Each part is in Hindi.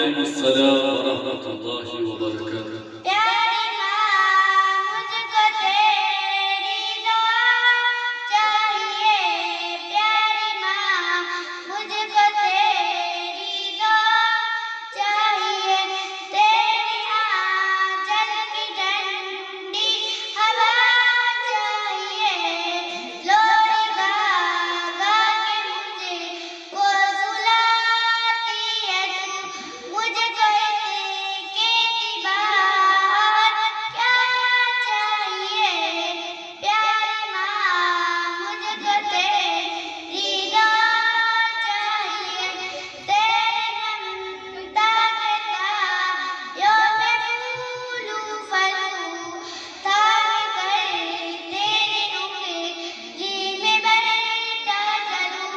वालेकुम अस्सलाम व रहमतुल्लाहि व बरकातुहू। प्यारी माँ मुझको तेरी दुआ चाहिए, प्यारी माँ मुझको तेरी दुआ चाहिए, तेरी आंचल की ठंडी हवा चाहिए, लोरी गा गा के मुझे वो सुलाती है तू, मुझको इसके बाद क्या चाहिए, प्यारी माँ मुझको तेरी दुआ चाहिए, तेरी ममता के तायों में फूलूं फलूं, थाम कर तेरी उंगली में बैठा चलूं,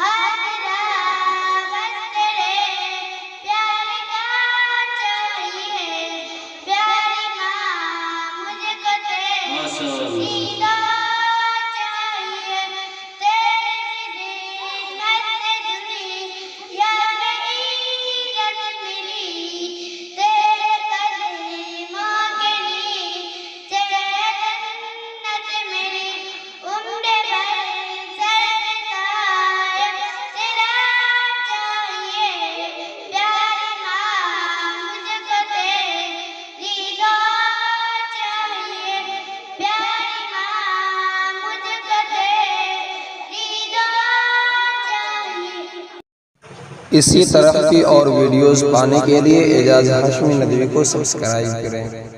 आसरा बस तेरे प्यार का चाहिए, प्यारी माँ मुझको तेरी दुआ चाहिए, तेरी खिदमत से दुनिया में इज्जत मिली, तेरे कदमों के नीचे जन्नत मिली, उम्र भर सरताज तेरा चाहिए, प्यारी माँ मुझको तेरी दुआ चाहिए, प्यारी माँ मुझको तेरी दुआ चाहिए। इसी तरह की और वीडियोस पाने के लिए एजाज हाशमी नदवी को सब्सक्राइब करें।